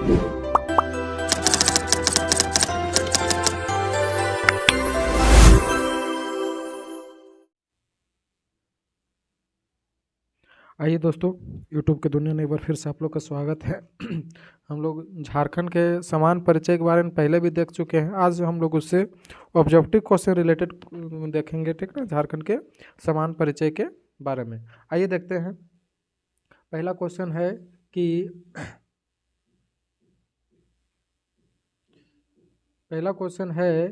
आइए दोस्तों, यूट्यूब के दुनिया में एक बार फिर से आप लोग का स्वागत है। हम लोग झारखंड के समान परिचय के बारे में पहले भी देख चुके हैं। आज हम लोग उससे ऑब्जेक्टिव क्वेश्चन रिलेटेड देखेंगे, ठीक ना, झारखंड के समान परिचय के बारे में। आइए देखते हैं। पहला क्वेश्चन है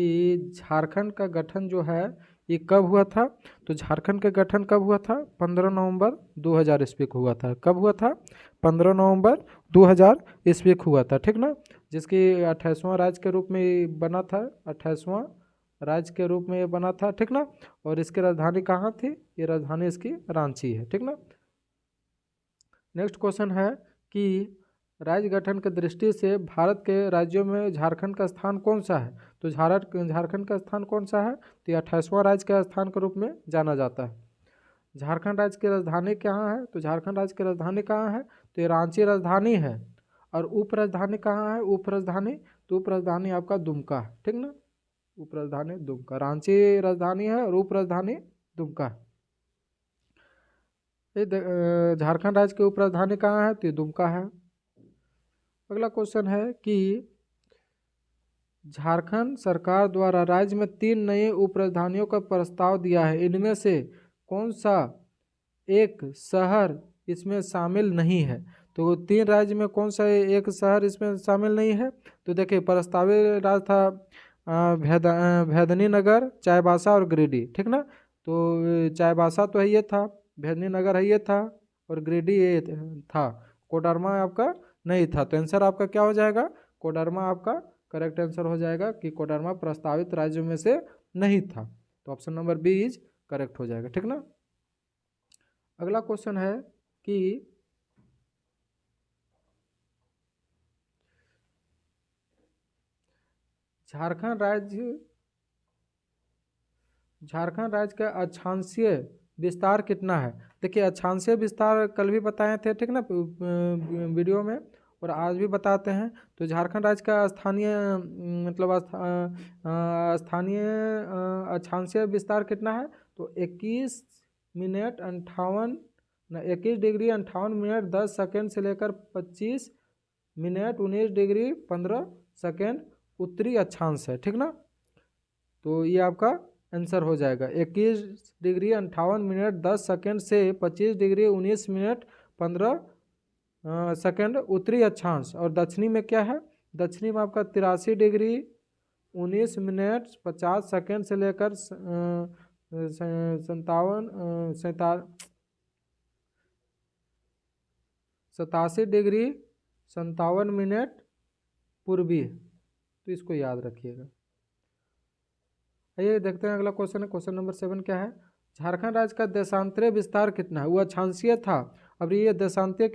कि झारखंड का गठन जो है ये कब हुआ था। तो झारखंड का गठन कब हुआ था? 15 नवंबर 2000 ईस्वी को हुआ था। कब हुआ था? 15 नवंबर 2000 ईस्वी को हुआ था, ठीक ना। जिसकी 28वां राज्य के रूप में बना था, 28वां राज्य के रूप में ये बना था, ठीक ना। और इसकी राजधानी कहाँ थी? ये राजधानी इसकी रांची है, ठीक ना। नेक्स्ट क्वेश्चन है कि राज्य गठन की दृष्टि से भारत के राज्यों में झारखंड का स्थान कौन सा है। तो झारखंड का स्थान कौन सा है? तो ये 28वां राज्य के स्थान के रूप में जाना जाता है। झारखंड राज्य की राजधानी कहाँ है? तो झारखंड राज्य की राजधानी कहाँ है? तो ये रांची राजधानी है। और उप राजधानी कहाँ है? उप राजधानी, तो उप राजधानी आपका दुमका है, ठीक ना। उप राजधानी दुमका, रांची राजधानी है और उप राजधानी दुमका है। झारखंड राज्य की उप राजधानी कहाँ है? तो ये दुमका है। अगला क्वेश्चन है कि झारखंड सरकार द्वारा राज्य में 3 नई उप राजधानियों का प्रस्ताव दिया है। इनमें से कौन सा एक शहर इसमें शामिल नहीं है? तो 3 राज्य में कौन सा एक शहर इसमें शामिल नहीं है? तो देखिए, प्रस्तावित राज्य था भैदनी नगर, चाईबासा और गिरिडीह, ठीक ना। तो चाईबासा तो है ये था, भैदनी नगर है ये था, और गिरिडीह ये था। कोडरमा आपका नहीं था। तो आंसर आपका क्या हो जाएगा? कोडरमा आपका करेक्ट आंसर हो जाएगा कि कोडरमा प्रस्तावित राज्यों में से नहीं था। तो option number B is correct हो जाएगा, ठीक ना। अगला क्वेश्चन है कि झारखंड राज्य का अक्षांशीय विस्तार कितना है। देखिए, अक्षांशीय विस्तार कल भी बताए थे, ठीक ना, वीडियो में, और आज भी बताते हैं। तो झारखंड राज्य का स्थानीय मतलब स्थानीय अक्षांशीय विस्तार कितना है? तो 21 डिग्री 58 मिनट 10 सेकेंड से लेकर 25 मिनट 19 डिग्री 15 सेकेंड उत्तरी अक्षांश है, ठीक ना। तो ये आपका आंसर हो जाएगा 21 डिग्री 58 मिनट 10 सेकेंड से 25 डिग्री 19 मिनट 15 सेकेंड उत्तरी अक्षांश। और दक्षिणी में क्या है? दक्षिणी में आपका 83 डिग्री 19 मिनट 50 सेकेंड से लेकर 87 डिग्री 57 मिनट पूर्वी। तो इसको याद रखिएगा। आइए देखते हैं अगला क्वेश्चन है। क्वेश्चन नंबर 7 क्या है? झारखंड राज्य का देशांतरीय विस्तार कितना है? वो अक्षांशीय था, अब ये देशांतरीय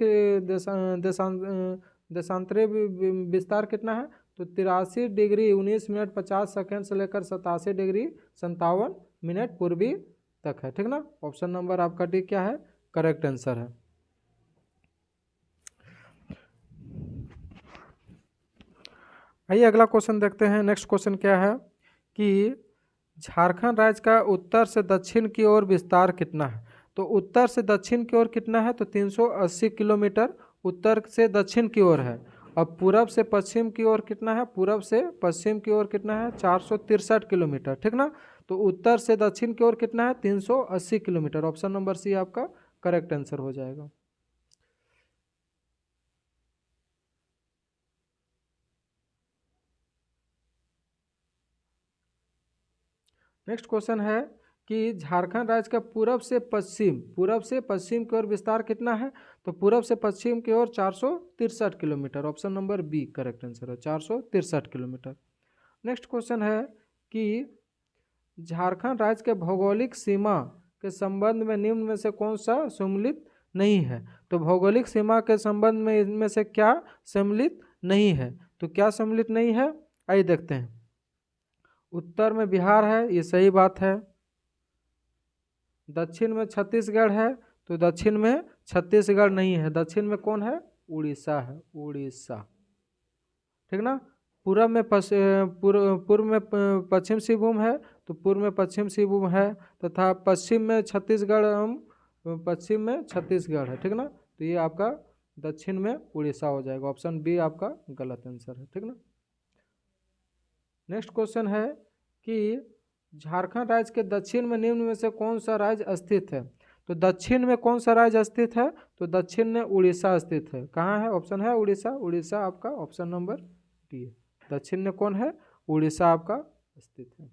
विस्तार कितना है? तो 83 डिग्री 19 मिनट 50 सेकेंड से लेकर 87 डिग्री 57 मिनट पूर्वी तक है, ठीक ना। ऑप्शन नंबर आपका डी क्या है? करेक्ट आंसर है। आइए अगला क्वेश्चन देखते हैं। नेक्स्ट क्वेश्चन क्या है कि झारखंड राज्य का उत्तर से दक्षिण की ओर विस्तार कितना है? तो उत्तर से दक्षिण की ओर कितना है? तो 380 किलोमीटर उत्तर से दक्षिण की ओर है। अब पूरब से पश्चिम की ओर कितना है? पूरब से पश्चिम की ओर कितना है? 463 किलोमीटर, ठीक ना। तो उत्तर से दक्षिण की ओर कितना है? 380 किलोमीटर। ऑप्शन नंबर सी आपका करेक्ट आंसर हो जाएगा। नेक्स्ट क्वेश्चन है कि झारखंड राज्य का पूरब से पश्चिम की ओर विस्तार कितना है? तो पूरब से पश्चिम की ओर 463 kilometre. Option number B correct answer है, 463 किलोमीटर। नेक्स्ट क्वेश्चन है कि झारखंड राज्य के भौगोलिक सीमा के संबंध में निम्न में से कौन सा सम्मिलित नहीं है? तो भौगोलिक सीमा के संबंध में इनमें से क्या सम्मिलित नहीं है? तो क्या सम्मिलित नहीं है? आइए देखते हैं। उत्तर में बिहार है, ये सही बात है। दक्षिण में छत्तीसगढ़ है, तो दक्षिण में छत्तीसगढ़ नहीं है। दक्षिण में कौन है? उड़ीसा है, उड़ीसा, ठीक ना। पूरब में पूर्व में पश्चिम सिंहभूम है, तो पूर्व में पश्चिम सिंहभूम है, तथा पश्चिम में छत्तीसगढ़ पश्चिम में छत्तीसगढ़ है, ठीक ना। तो ये आपका दक्षिण में उड़ीसा हो जाएगा, ऑप्शन बी आपका गलत आंसर है, ठीक ना। नेक्स्ट क्वेश्चन है कि झारखंड राज्य के दक्षिण में निम्न में से कौन सा राज्य स्थित है। तो दक्षिण में कौन सा राज्य स्थित है, तो दक्षिण में उड़ीसा स्थित है। कहाँ है, ऑप्शन है उड़ीसा, उड़ीसा आपका ऑप्शन नंबर डी है। दक्षिण में कौन है, उड़ीसा आपका स्थित है।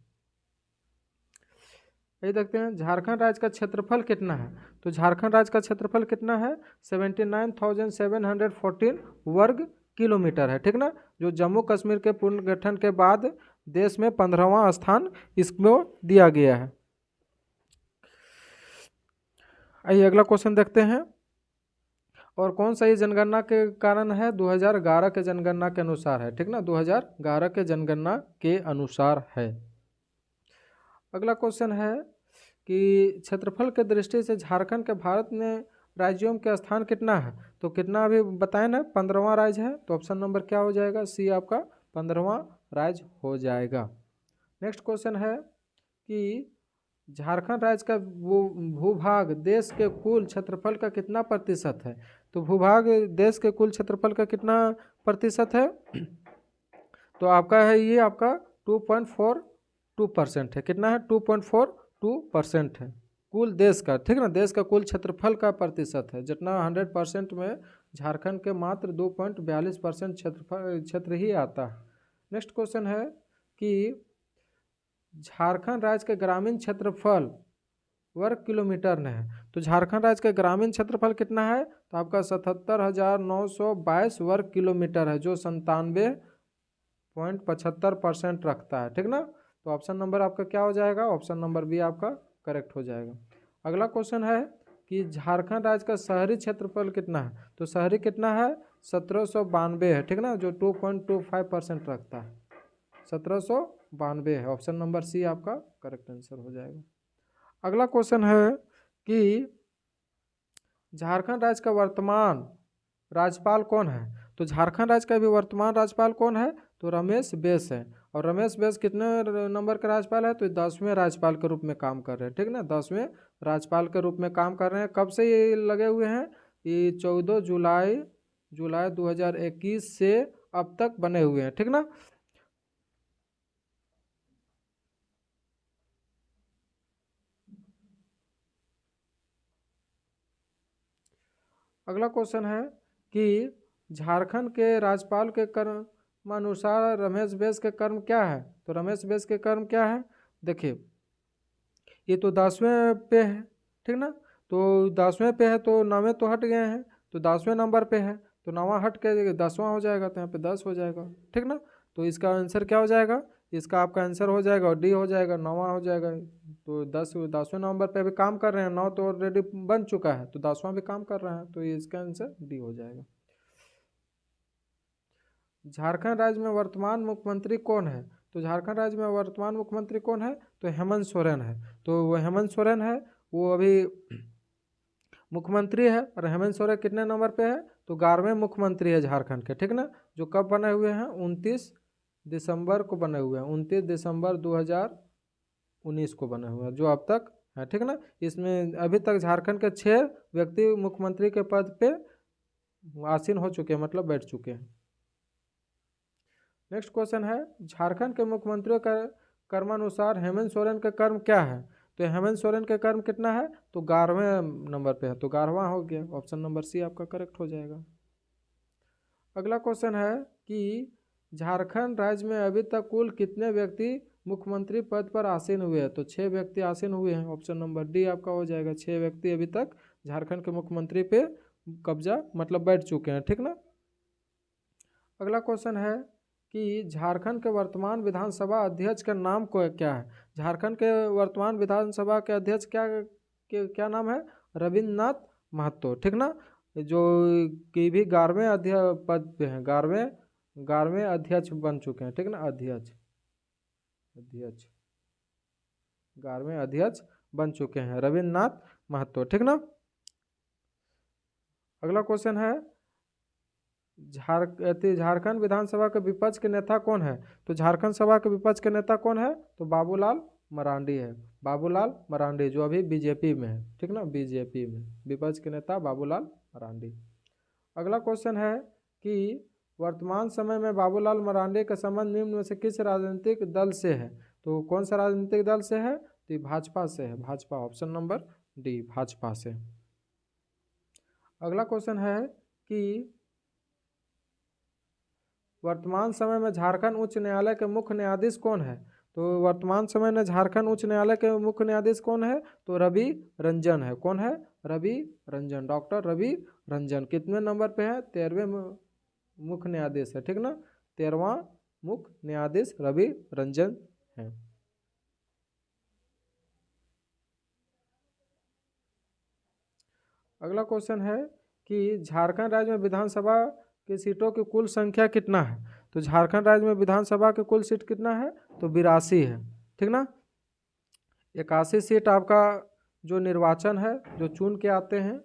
ये देखते हैं झारखंड राज्य का क्षेत्रफल कितना है। तो झारखंड राज्य का क्षेत्रफल कितना है, 79,714 वर्ग किलोमीटर है, ठीक ना। जो जम्मू कश्मीर के पुनर्गठन के बाद देश में 15वां स्थान इसको दिया गया है। आइए अगला क्वेश्चन देखते हैं। और कौन सा ये जनगणना के कारण है, 2011 के जनगणना के अनुसार है, ठीक ना। 2011 के जनगणना के अनुसार है। अगला क्वेश्चन है कि क्षेत्रफल के दृष्टि से झारखंड के भारत में राज्यों के स्थान कितना है। तो कितना अभी बताए ना, 15वां राज्य है, तो ऑप्शन नंबर क्या हो जाएगा, सी आपका 15वां राज्य हो जाएगा। नेक्स्ट क्वेश्चन है कि झारखंड राज्य का भूभाग देश के कुल क्षेत्रफल का कितना प्रतिशत है। तो भूभाग देश के कुल क्षेत्रफल का कितना प्रतिशत है, तो आपका है ये आपका 2.42% है। कितना है, 2.42% है कुल देश का, ठीक ना। देश का कुल क्षेत्रफल का प्रतिशत है, जितना 100% में झारखंड के मात्र 2.42% क्षेत्र ही आता है। नेक्स्ट क्वेश्चन है कि झारखंड राज्य के ग्रामीण क्षेत्रफल वर्ग किलोमीटर में है। तो झारखंड राज्य का ग्रामीण क्षेत्रफल कितना है, तो आपका 77,922 वर्ग किलोमीटर है, जो 97.75% रखता है, ठीक ना। तो ऑप्शन नंबर आपका क्या हो जाएगा, ऑप्शन नंबर बी आपका करेक्ट हो जाएगा। अगला क्वेश्चन है कि झारखंड राज्य का शहरी क्षेत्रफल कितना है। तो शहरी कितना है, 1792 है, ठीक ना, जो 2.25% रखता है, 1792 है। ऑप्शन नंबर सी आपका करेक्ट आंसर हो जाएगा। अगला क्वेश्चन है कि झारखंड राज्य का वर्तमान राज्यपाल कौन है। तो झारखंड राज्य का भी वर्तमान राज्यपाल कौन है, तो रमेश बैस है। और रमेश बैस कितने नंबर का राज्यपाल है, तो 10वें राज्यपाल के रूप में काम कर रहे हैं, ठीक ना। 10वें राज्यपाल के रूप में काम कर रहे हैं। कब से ये लगे हुए हैं, ये 14 जुलाई 2021 से अब तक बने हुए हैं, ठीक ना। अगला क्वेश्चन है कि झारखंड के राज्यपाल के कर्मानुसार रमेश बैस के कर्म क्या है। तो रमेश बैस के कर्म क्या है, देखिए ये तो 10वें पे है, ठीक ना। तो 10वें पे है, तो 9वें तो हट गए हैं, तो 10वें नंबर पे है, तो 9वां हट के 10वां हो जाएगा, तो यहाँ पे 10 हो जाएगा, ठीक ना। तो इसका आंसर क्या हो जाएगा, इसका आपका आंसर हो जाएगा और डी हो जाएगा, 9वां हो जाएगा। तो 10वें नंबर पे अभी काम कर रहे हैं, 9 तो ऑलरेडी बन चुका है, तो 10वां भी काम कर रहा है, तो ये इसका आंसर डी हो जाएगा। झारखंड राज्य में वर्तमान मुख्यमंत्री कौन है। तो झारखंड राज्य में वर्तमान मुख्यमंत्री कौन है, तो हेमंत सोरेन है। तो वो हेमंत सोरेन है, वो अभी मुख्यमंत्री है। और हेमंत सोरेन कितने नंबर पे है, तो 11वें मुख्यमंत्री है झारखंड के, ठीक ना। जो कब बने हुए हैं, 29 दिसंबर को बने हुए हैं, 29 दिसंबर 2019 को बने हुए हैं, जो अब तक है, ठीक ना। इसमें अभी तक झारखंड के 6 व्यक्ति मुख्यमंत्री के पद पे आसीन हो चुके हैं, मतलब बैठ चुके हैं। नेक्स्ट क्वेश्चन है, झारखंड के मुख्यमंत्रियों का कर्मानुसार हेमंत सोरेन का कर्म क्या है। तो हेमंत सोरेन का कर्म कितना है, तो 11वें नंबर पे है, तो 11वां हो गया, ऑप्शन नंबर सी आपका करेक्ट हो जाएगा। अगला क्वेश्चन है कि झारखंड राज्य में अभी तक कुल कितने व्यक्ति मुख्यमंत्री पद पर आसीन हुए हैं। तो 6 व्यक्ति आसीन हुए हैं, ऑप्शन नंबर डी आपका हो जाएगा। 6 व्यक्ति अभी तक झारखंड के मुख्यमंत्री पे कब्जा मतलब बैठ चुके हैं, ठीक ना। अगला क्वेश्चन है कि झारखंड के वर्तमान विधानसभा अध्यक्ष का नाम को क्या है। झारखंड के वर्तमान विधानसभा के अध्यक्ष क्या नाम है, रविन्द्रनाथ महतो, ठीक ना। जो कि भी 11वें अध्यक्ष पद पे हैं, 11वें अध्यक्ष बन चुके हैं, ठीक ना। अध्यक्ष 11वें अध्यक्ष बन चुके हैं रविन्द्रनाथ महतो, ठीक ना। अगला क्वेश्चन है झारखंड विधानसभा के विपक्ष के नेता कौन है? तो झारखंड सभा के विपक्ष के नेता कौन है? तो बाबूलाल मरांडी है। बाबूलाल मरांडी जो अभी बीजेपी में है, ठीक ना, बीजेपी में विपक्ष के नेता बाबूलाल मरांडी। अगला क्वेश्चन है कि वर्तमान समय में बाबूलाल मरांडी का संबंध निम्न में से किस राजनीतिक दल से है? तो कौन सा राजनीतिक दल से है? तो ये भाजपा से है, Bhajpa, option number D, Bhajpa से। अगला क्वेश्चन है कि वर्तमान समय में झारखंड उच्च न्यायालय के मुख्य न्यायाधीश कौन है? तो वर्तमान समय में झारखंड उच्च न्यायालय के मुख्य न्यायाधीश कौन है? तो रवि रंजन है। कौन है? रवि रंजन, डॉक्टर रवि रंजन। कितने नंबर पे है? 13वें मुख्य न्यायाधीश है, ठीक ना, 13वां मुख्य न्यायाधीश रवि रंजन है। अगला क्वेश्चन है कि झारखंड राज्य में विधानसभा की सीटों की कुल संख्या कितना है? तो झारखंड राज्य में विधानसभा की कुल सीट कितना है? तो 82 है, ठीक ना। 81 सीट आपका जो निर्वाचन है, जो चुन के आते हैं,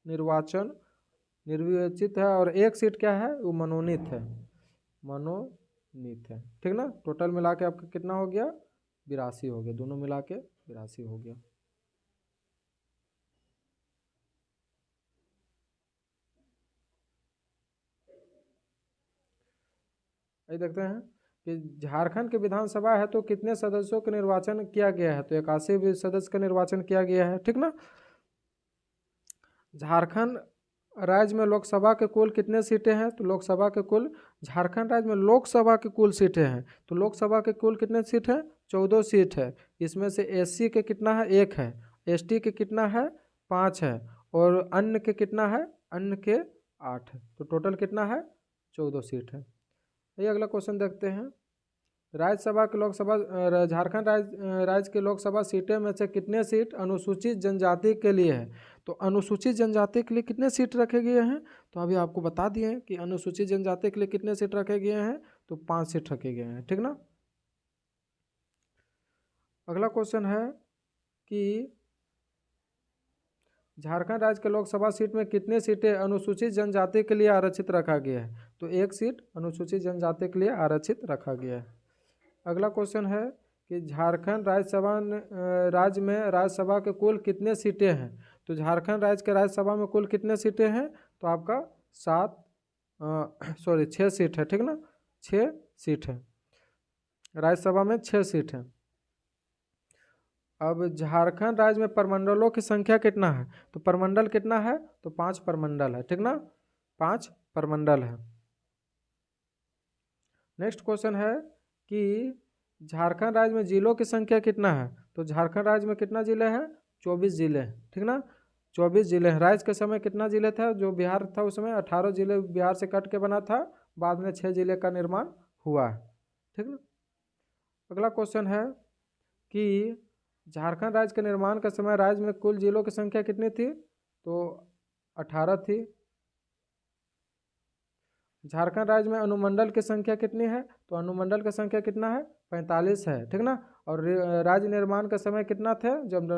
निर्वाचन निर्वाचित है, और एक सीट क्या है? वो मनोनीत है, मनोनीत है, ठीक ना। टोटल मिला के आपका कितना हो गया? 82 हो गया, दोनों मिला के 82 हो गया। ये देखते हैं कि झारखंड की विधानसभा है तो कितने सदस्यों का निर्वाचन किया गया है? तो 81 सदस्य का निर्वाचन किया गया है, ठीक ना। झारखंड राज्य में लोकसभा के कुल कितने सीटें हैं? तो लोकसभा के कुल, झारखंड राज्य में लोकसभा के कुल सीटें हैं, तो लोकसभा के कुल कितने सीट हैं? 14 सीट है। इसमें से एससी के कितना है? 1 है। एसटी के कितना है? 5 है। और अन्य के कितना है? अन्य के 8 है। तो टोटल कितना है? 14 सीट है। ये अगला क्वेश्चन देखते हैं। राज्यसभा के लोकसभा झारखंड राज्य के लोकसभा सीटें में से कितने सीट अनुसूचित जनजाति के लिए है? तो अनुसूचित जनजाति के लिए कितने सीट रखे गए हैं? तो अभी आपको बता दिए हैं कि अनुसूचित जनजाति के लिए कितने सीट रखे गए हैं, तो 5 सीट रखे गए हैं, ठीक ना। अगला क्वेश्चन है कि झारखंड राज्य के लोकसभा सीट में कितने सीटें अनुसूचित जनजाति के लिए आरक्षित रखा गया है? तो 1 सीट अनुसूचित जनजाति के लिए आरक्षित रखा गया है। अगला क्वेश्चन है कि झारखंड राज्य में राज्यसभा के कुल कितने सीटें हैं? तो झारखंड राज्य के राज्यसभा में कुल कितने सीटें हैं? तो आपका 6 सीट है, ठीक ना, 6 सीट है। राज्यसभा में 6 सीट है। अब झारखंड राज्य में प्रमंडलों की संख्या कितना है? तो प्रमंडल कितना है? तो 5 प्रमंडल है, ठीक ना, 5 प्रमंडल है। नेक्स्ट क्वेश्चन है कि झारखंड राज्य में जिलों की संख्या कितना है? तो झारखंड राज्य में कितना जिले हैं? 24 जिले हैं, ठीक ना, 24 जिले हैं। राज्य के समय कितना जिले था? जो बिहार था उस समय 18 जिले बिहार से कट के बना था, बाद में 6 जिले का निर्माण हुआ है, ठीक ना। अगला क्वेश्चन है कि झारखंड राज्य के निर्माण के समय राज्य में कुल जिलों की संख्या कितनी थी? तो 18 थी। झारखंड राज्य में अनुमंडल की संख्या कितनी है? तो अनुमंडल की संख्या कितना है? 45 है, ठीक ना। और राज्य निर्माण का समय कितना था? जब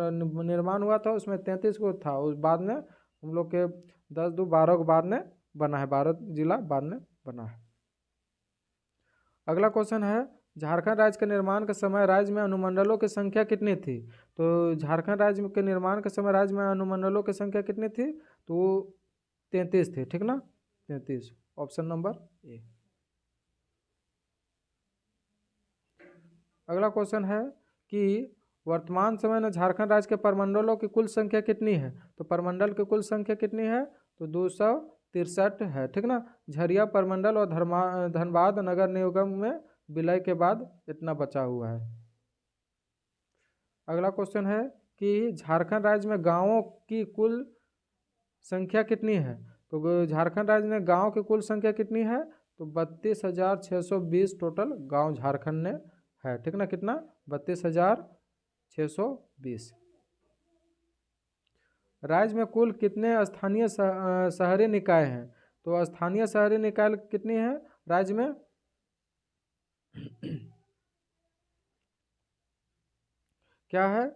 निर्माण हुआ था उसमें 33 को था, उस बाद में हम लोग के 10-12 के बाद में बना है, 12 जिला बाद में बना है। अगला क्वेश्चन है झारखंड राज्य के निर्माण के समय राज्य में अनुमंडलों की संख्या कितनी थी? तो झारखंड राज्य के निर्माण के समय राज्य में अनुमंडलों की संख्या कितनी थी? तो 33 थी, ठीक ना, 33, ऑप्शन नंबर ए। अगला क्वेश्चन है कि वर्तमान समय में झारखंड राज्य के प्रमंडलों की कुल संख्या कितनी है? तो प्रमंडल की कुल संख्या कितनी है? तो 263 है, ठीक ना। झरिया प्रमंडल और धनबाद नगर निगम में विलय के बाद इतना बचा हुआ है। अगला क्वेश्चन है कि झारखंड राज्य में गांवों की कुल संख्या कितनी है? तो झारखंड राज्य में गांव की कुल संख्या कितनी है? तो 32,620 टोटल गांव झारखंड में है, ठीक ना, कितना? 32,620। राज्य में कुल कितने स्थानीय शहरी निकाय हैं? तो स्थानीय शहरी निकाय कितनी है राज्य में? क्या है?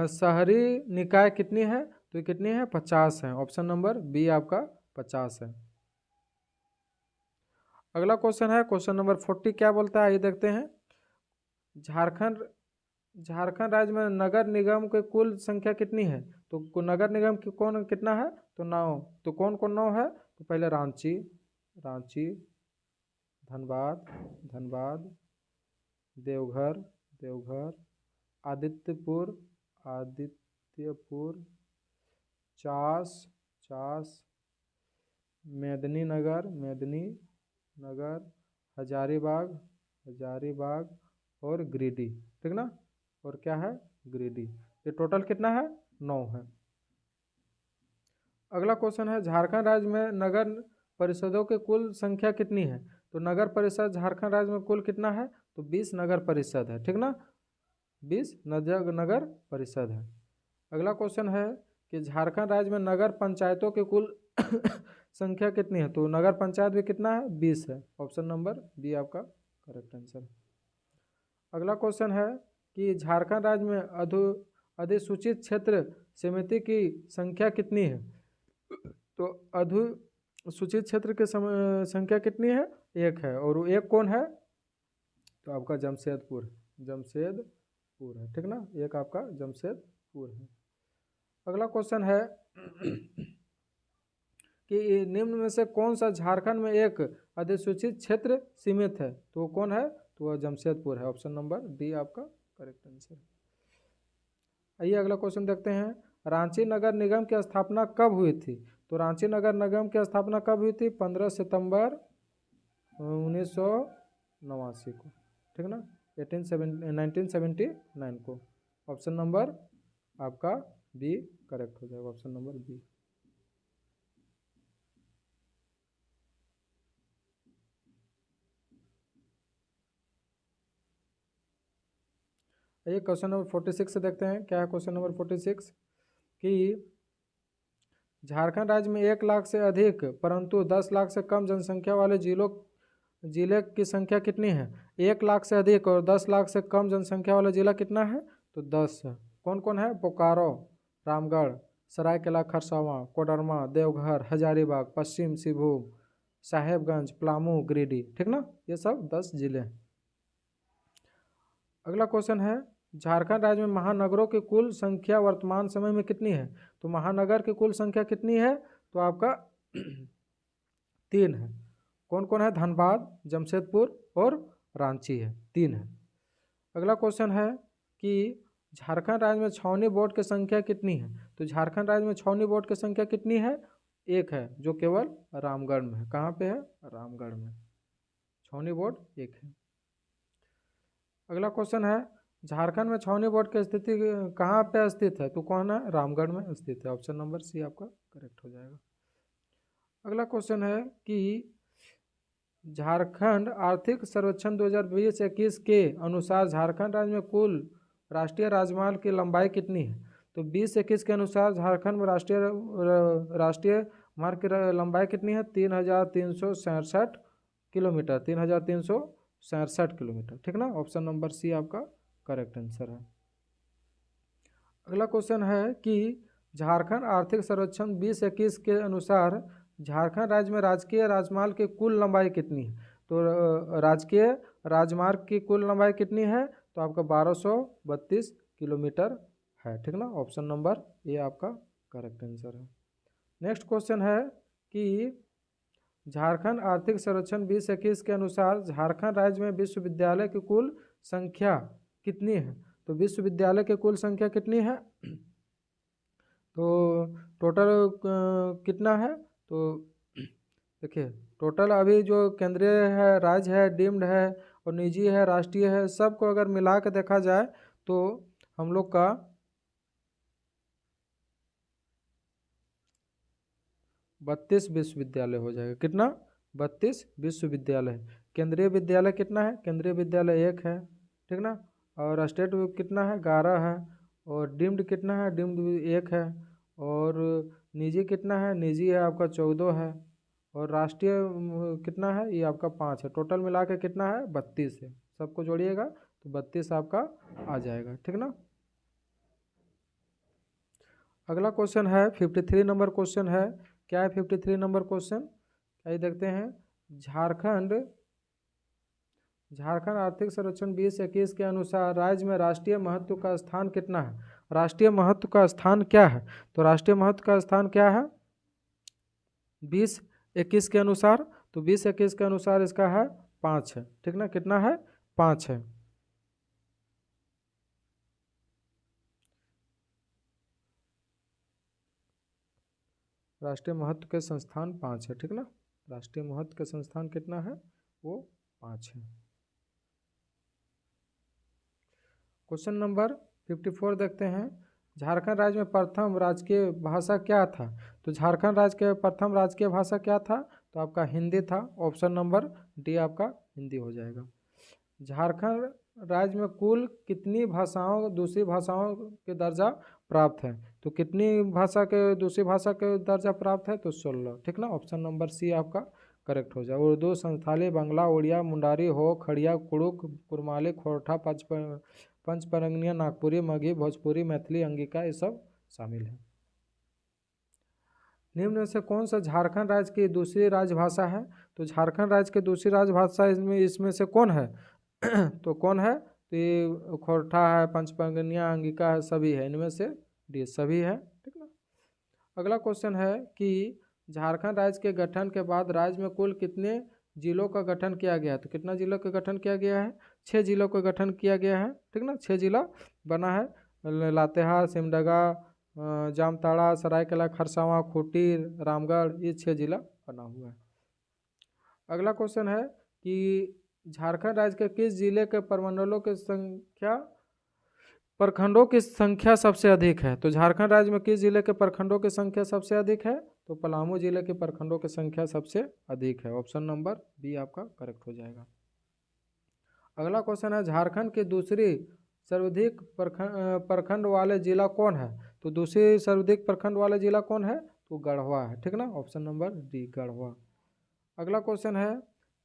शहरी निकाय कितनी है? तो कितनी है? 50 है, ऑप्शन नंबर बी आपका 50 है। अगला क्वेश्चन है क्वेश्चन नंबर 40 क्या बोलता है ये देखते हैं। झारखंड झारखंड राज्य में नगर निगम की कुल संख्या कितनी है? तो नगर निगम की कौन कितना है? तो 9। तो कौन कौन 9 है? तो पहले रांची, रांची, धनबाद, धनबाद, देवघर, देवघर, आदित्यपुर, आदित्यपुर, चास, चास, मेदिनीनगर, मेदिनीनगर, हजारीबाग, हजारीबाग और गिरिडीह, ठीक ना। और क्या है? गिरिडीह। ये टोटल कितना है? 9 है। अगला क्वेश्चन है झारखंड राज्य में नगर परिषदों की कुल संख्या कितनी है? तो नगर परिषद झारखंड राज्य में कुल कितना है? तो 20 नगर परिषद है, ठीक ना। 20 नगर परिषद है। अगला क्वेश्चन है कि झारखंड राज्य में नगर पंचायतों की कुल संख्या कितनी है? तो नगर पंचायत भी कितना है? 20 है। ऑप्शन नंबर बी आपका करेक्ट आंसर। अगला क्वेश्चन है कि झारखंड राज्य में अधिसूचित क्षेत्र समिति की संख्या कितनी है? तो अधिसूचित क्षेत्र की संख्या कितनी है? 1 है। और वो 1 कौन है? तो आपका जमशेदपुर, जमशेदपुर है, ठीक ना। 1 आपका जमशेदपुर है। अगला क्वेश्चन है कि निम्न में से कौन सा झारखंड में एक अधिसूचित क्षेत्र सीमित है? तो वो कौन है? तो वह जमशेदपुर है। ऑप्शन नंबर डी आपका करेक्ट आंसर। आइए अगला क्वेश्चन देखते हैं। रांची नगर निगम की स्थापना कब हुई थी? तो रांची नगर निगम की स्थापना कब हुई थी? 15 सितंबर 1989 को, ठीक ना। 1979 को। ऑप्शन नंबर आपका बी करेक्ट हो जाएगा। Option number B. ये क्वेश्चन नंबर 46 से देखते हैं क्या है। क्वेश्चन नंबर 46 कि झारखंड राज्य में 1 लाख से अधिक परंतु 10 लाख से कम जनसंख्या वाले जिले की संख्या कितनी है? 1 लाख से अधिक और 10 लाख से कम जनसंख्या वाला जिला कितना है? तो 10 है। कौन कौन है? बोकारो, रामगढ़, सरायकेला खरसावां, कोडरमा, देवघर, हजारीबाग, पश्चिम सिंहभूम, साहेबगंज, पलामू, गिरिडीह, ठीक ना। ये सब 10 जिले हैं। अगला क्वेश्चन है झारखंड राज्य में महानगरों की कुल संख्या वर्तमान समय में कितनी है? तो महानगर की कुल संख्या कितनी है? तो आपका 3 है। कौन कौन है? धनबाद, जमशेदपुर और रांची है, 3 है। अगला क्वेश्चन है कि झारखंड राज्य में छावनी बोर्ड की संख्या कितनी है? तो झारखंड राज्य में छावनी बोर्ड की संख्या कितनी है? 1 है, जो केवल रामगढ़ में है। कहाँ पे है? रामगढ़ में छावनी बोर्ड 1 है। अगला क्वेश्चन है झारखंड में छावनी बोर्ड की स्थिति कहाँ पे स्थित है? तो कौन है? रामगढ़ में स्थित है। ऑप्शन नंबर सी आपका करेक्ट हो जाएगा। अगला क्वेश्चन है कि झारखंड आर्थिक सर्वेक्षण 2020-21 के अनुसार झारखंड राज्य में कुल राष्ट्रीय राजमार्ग की लंबाई कितनी है? तो 20-21 के अनुसार झारखंड में राष्ट्रीय मार्ग की लंबाई कितनी है? 3367 किलोमीटर, 3367 किलोमीटर, ठीक ना। ऑप्शन नंबर सी आपका करेक्ट आंसर है। अगला क्वेश्चन है कि झारखंड आर्थिक सर्वेक्षण 20-21 के अनुसार झारखंड राज्य में राजकीय राजमार्ग की कुल लंबाई कितनी है? तो राजकीय राजमार्ग की कुल लंबाई कितनी है? तो आपका 1232 किलोमीटर है, ठीक ना। ऑप्शन नंबर ए आपका करेक्ट आंसर है। नेक्स्ट क्वेश्चन है कि झारखंड आर्थिक सर्वेक्षण 20-21 के अनुसार झारखंड राज्य में विश्वविद्यालय की कुल संख्या कितनी है? तो विश्वविद्यालय की कुल संख्या कितनी है? तो टोटल कितना है? तो देखिए टोटल अभी जो केंद्रीय है, राज्य है, डीम्ड है और निजी है, राष्ट्रीय है, सबको अगर मिला के देखा जाए तो हम लोग का 32 विश्वविद्यालय हो जाएगा। कितना? 32 विश्वविद्यालय। केंद्रीय विद्यालय कितना है? केंद्रीय विद्यालय 1 है, ठीक ना। और स्टेट कितना है? 11 है। और डीम्ड कितना है? डीम्ड 1 है। और निजी कितना है? निजी है आपका 14 है। और राष्ट्रीय कितना है? ये आपका 5 है। टोटल मिला के कितना है? 32 है। सबको जोड़िएगा तो 32 आपका आ जाएगा, ठीक ना। अगला क्वेश्चन है 53 नंबर क्वेश्चन है। क्या है 53 नंबर क्वेश्चन? आइए देखते हैं। झारखंड झारखंड आर्थिक सर्वेक्षण 2021 के अनुसार राज्य में राष्ट्रीय महत्व का स्थान कितना है? राष्ट्रीय महत्व का स्थान क्या है? तो राष्ट्रीय महत्व का स्थान क्या है 2021 के अनुसार? तो 2021 के अनुसार इसका है 5 है, ठीक ना? कितना है? 5 है। राष्ट्रीय महत्व के संस्थान 5 है, ठीक ना? राष्ट्रीय महत्व के संस्थान कितना है? वो 5 है। क्वेश्चन नंबर 54 देखते हैं। झारखंड राज्य में प्रथम राजकीय भाषा क्या था? तो झारखंड राज्य के प्रथम राजकीय भाषा क्या था? तो आपका हिंदी था। ऑप्शन नंबर डी आपका हिंदी हो जाएगा। झारखंड राज्य में कुल कितनी भाषाओं दूसरी भाषाओं के दर्जा प्राप्त है? तो कितनी भाषा के दूसरी भाषा के दर्जा प्राप्त है? तो 16, ठीक ना? ऑप्शन नंबर सी आपका करेक्ट हो जाएगा। उर्दू, संथाली, बांग्ला, उड़िया, मुंडारी, हो, खड़िया, कुड़ुक, कुरमाली, खोरठा, पंचपरंगिया, नागपुरी, मगही, भोजपुरी, मैथिली, अंगिका, ये सब शामिल है। निम्न में से कौन सा झारखंड राज्य की दूसरी राजभाषा है? तो झारखंड राज्य की दूसरी राजभाषा इसमें से कौन है? तो कौन है? तो ये खोरठा है, पंचपरगनिया, अंगिका है, सभी है। इनमें से डी सभी है, ठीक ना? अगला क्वेश्चन है कि झारखंड राज्य के गठन के बाद राज्य में कुल कितने जिलों का गठन किया गया है? तो कितना जिलों का गठन किया गया है? 6 जिलों का गठन किया गया है, ठीक ना? 6 जिला बना है। लातेहार, सिमडेगा, जामताड़ा, सरायकेला खरसावां, खूंटी, रामगढ़, ये 6 जिला बना हुआ है। अगला क्वेश्चन है कि झारखंड राज्य के किस जिले के प्रखंडों की संख्या सबसे अधिक है? तो झारखंड राज्य में किस जिले के प्रखंडों की संख्या सबसे अधिक है? तो पलामू जिले के प्रखंडों की संख्या सबसे अधिक है। ऑप्शन नंबर बी आपका करेक्ट हो जाएगा। अगला क्वेश्चन है झारखंड की दूसरी सर्वाधिक प्रखंड वाले जिला कौन है? तो दूसरी सर्वाधिक प्रखंड वाला जिला कौन है? तो गढ़वा है, ठीक ना? Option number D Garhwa. अगला क्वेश्चन है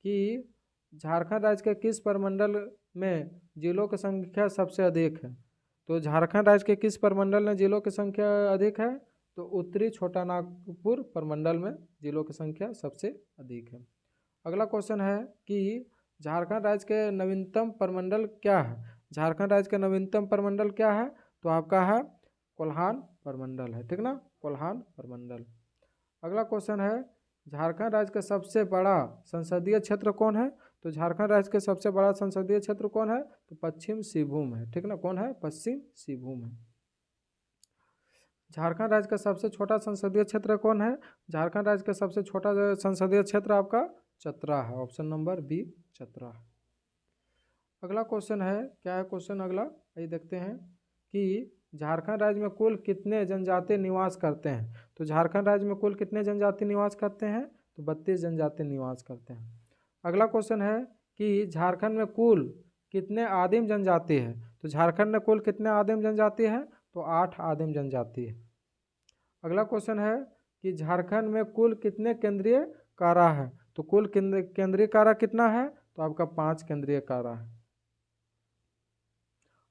कि झारखंड राज्य के किस प्रमंडल में जिलों की संख्या सबसे अधिक है? तो झारखंड राज्य के किस प्रमंडल में जिलों की संख्या अधिक है? तो उत्तरी छोटा नागपुर प्रमंडल में जिलों की संख्या सबसे अधिक है। अगला क्वेश्चन है कि झारखंड राज्य के नवीनतम प्रमंडल क्या है? झारखंड राज्य का नवीनतम प्रमंडल क्या है? तो आपका है कोल्हान प्रमंडल है, ठीक ना? कोल्हान प्रमंडल। अगला क्वेश्चन है झारखंड राज्य का सबसे बड़ा संसदीय क्षेत्र कौन है? तो झारखंड राज्य के सबसे बड़ा संसदीय क्षेत्र कौन है? तो पश्चिम सिंहभूम है, ठीक ना? कौन है? पश्चिम सिंहभूम है। झारखंड राज्य का सबसे छोटा संसदीय क्षेत्र कौन है? झारखंड राज्य का सबसे छोटा संसदीय क्षेत्र आपका चतरा है। ऑप्शन नंबर बी चतरा है। अगला क्वेश्चन है, क्या है क्वेश्चन अगला? ये देखते हैं कि झारखंड राज्य में कुल कितने जनजाति निवास करते हैं? तो झारखंड राज्य में कुल कितने जनजाति निवास करते हैं? तो 32 जनजाति निवास करते हैं। अगला क्वेश्चन है कि झारखंड में कुल कितने आदिम जनजाति है? तो झारखंड में कुल कितने आदिम जनजाति है? तो 8 आदिम जनजाति है। अगला क्वेश्चन है कि झारखंड में कुल कितने केंद्रीय कारा है? तो कुल केंद्रीय कारा कितना है? तो आपका 5 केंद्रीय कारा है।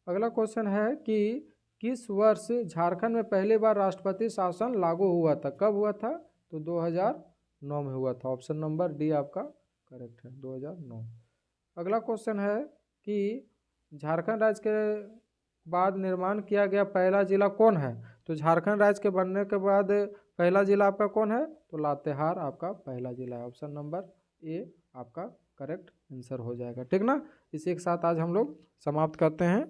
अगला क्वेश्चन है कि किस वर्ष झारखंड में पहली बार राष्ट्रपति शासन लागू हुआ था? कब हुआ था? तो 2009 में हुआ था। ऑप्शन नंबर डी आपका करेक्ट है, 2009। अगला क्वेश्चन है कि झारखंड राज्य के बाद निर्माण किया गया पहला जिला कौन है? तो झारखंड राज्य के बनने के बाद पहला जिला आपका कौन है? तो लातेहार आपका पहला जिला है। ऑप्शन नंबर ए आपका करेक्ट आंसर हो जाएगा, ठीक ना? इसी के साथ आज हम लोग समाप्त करते हैं।